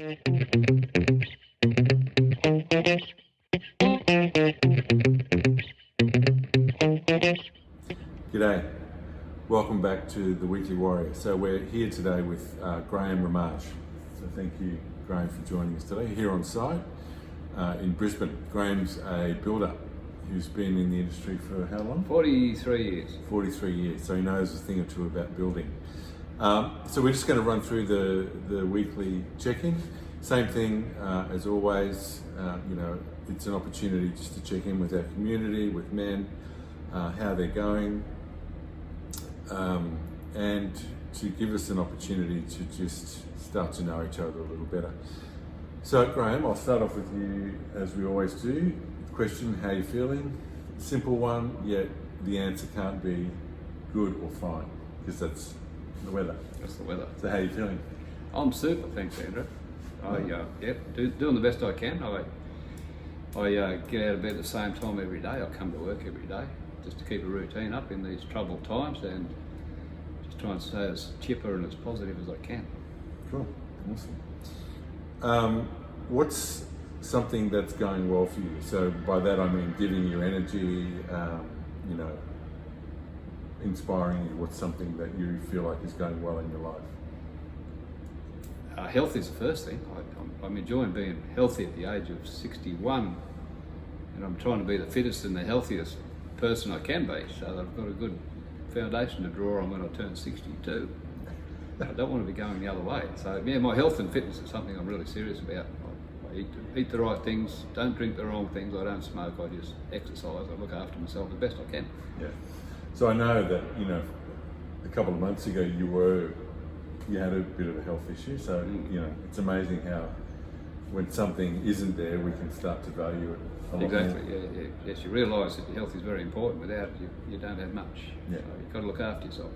G'day, welcome back to the Weekly Warrior. So we're here today with Graham Ramage. So thank you, Graham, for joining us today here on site in Brisbane. Graham's a builder who's been in the industry for how long? 43 years. 43 years, so he knows a thing or two about building. So we're just going to run through the weekly check-in. Same thing as always, it's an opportunity just to check in with our community, with men, how they're going, and to give us an opportunity to just start to know each other a little better. So Graham, I'll start off with you as we always do. Question, how you feeling? Simple one, yet the answer can't be good or fine, because that's the weather. That's the weather. So how you feeling? I'm super, thanks Andrew. Doing the best I can. I get out of bed at the same time every day. I come to work every day just to keep a routine up in these troubled times and just try and stay as chipper and as positive as I can. Cool, awesome. What's something that's going well for you? So by that I mean giving you energy, inspiring you. What's something that you feel like is going well in your life? Health is the first thing. I'm enjoying being healthy at the age of 61, and I'm trying to be the fittest and the healthiest person I can be, so that I've got a good foundation to draw on when I turn 62. I don't want to be going the other way. So yeah, my health and fitness is something I'm really serious about. I eat the right things, don't drink the wrong things, I don't smoke, I just exercise, I look after myself the best I can. Yeah. So I know that, a couple of months ago you had a bit of a health issue, so it's amazing how when something isn't there we can start to value it a lot exactly more. Yeah. Yes, you realise that your health is very important. Without it you don't have much. Yeah. So you've got to look after yourself.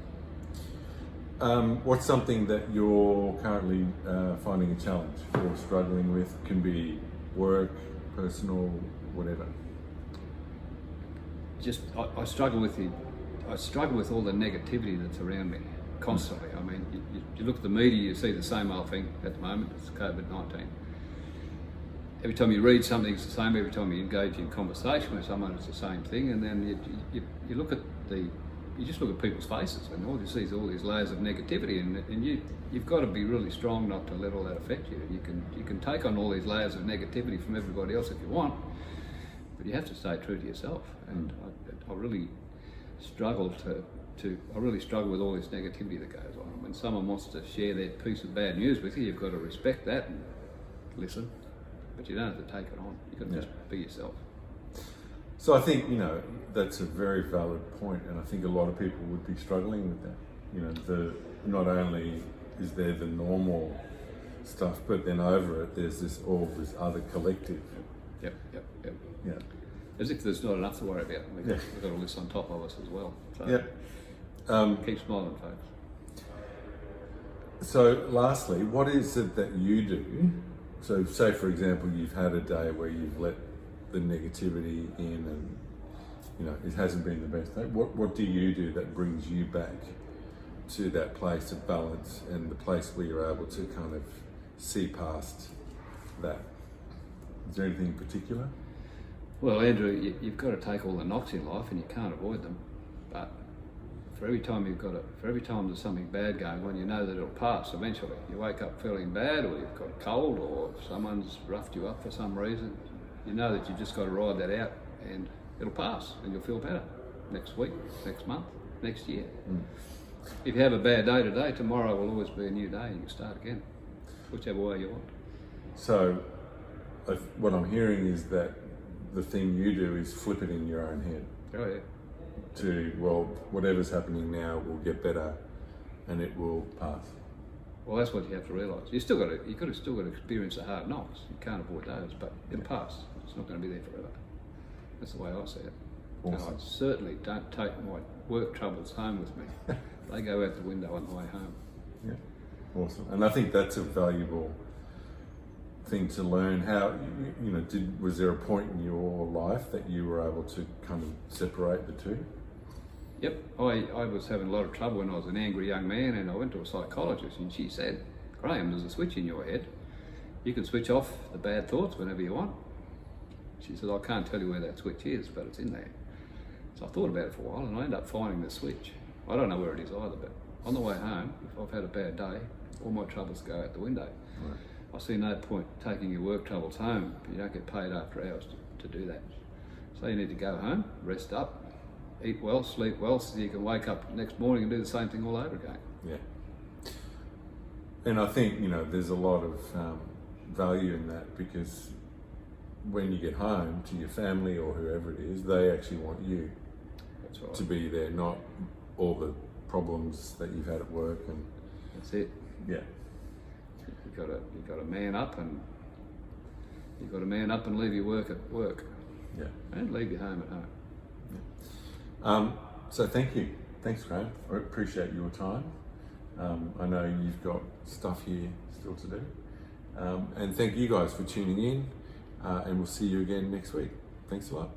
What's something that you're currently finding a challenge or struggling with? Can be work, personal, whatever. Just I struggle with all the negativity that's around me constantly. I mean, you look at the media, you see the same old thing at the moment. It's COVID-19. Every time you read something, it's the same. Every time you engage in conversation with someone, it's the same thing. And then you look at you just look at people's faces, and all you see is all these layers of negativity. And you've got to be really strong not to let all that affect you. You can take on all these layers of negativity from everybody else if you want, but you have to stay true to yourself. And I really struggle with all this negativity that goes on. When someone wants to share their piece of bad news with you, you've got to respect that and listen, but you don't have to take it on. You've got to just be yourself. So I think, that's a very valid point, and I think a lot of people would be struggling with that. Not only is there the normal stuff, but then over it, there's this other collective. Yep. Yeah. As if there's not enough to worry about. We've got a list on top of us as well. So keep smiling, folks. So lastly, what is it that you do? So say, for example, you've had a day where you've let the negativity in and, it hasn't been the best day. What do you do that brings you back to that place of balance and the place where you're able to kind of see past that? Is there anything in particular? Well, Andrew, you've got to take all the knocks in life, and you can't avoid them. But for every time there's something bad going on, you know that it'll pass eventually. You wake up feeling bad, or you've got a cold, or someone's roughed you up for some reason. You know that you've just got to ride that out, and it'll pass, and you'll feel better next week, next month, next year. If you have a bad day today, tomorrow will always be a new day, and you start again, whichever way you want. So what I'm hearing is that the thing you do is flip it in your own head. Oh yeah. Whatever's happening now will get better, and it will pass. Well, that's what you have to realise. You've still got to experience the hard knocks. You can't avoid those, but it'll pass. It's not going to be there forever. That's the way I see it. Awesome. And I certainly don't take my work troubles home with me. They go out the window on the way home. Yeah, awesome. And I think that's a valuable thing to learn. How, was there a point in your life that you were able to kind of separate the two? Yep, I was having a lot of trouble when I was an angry young man, and I went to a psychologist, and she said, Graham, there's a switch in your head. You can switch off the bad thoughts whenever you want. She said, I can't tell you where that switch is, but it's in there. So I thought about it for a while and I ended up finding the switch. I don't know where it is either, but on the way home, if I've had a bad day, all my troubles go out the window. Right. I see no point taking your work troubles home. You don't get paid after hours to do that. So you need to go home, rest up, eat well, sleep well, so you can wake up next morning and do the same thing all over again. Yeah. And I think, there's a lot of value in that, because when you get home to your family or whoever it is, they actually want you That's right. to be there, not all the problems that you've had at work. And That's it. yeah, You got to man up and leave your work at work. yeah. And leave your home at home. So thank you. Thanks, Graham. I appreciate your time. I know you've got stuff here still to do. And thank you guys for tuning in. And we'll see you again next week. Thanks a lot.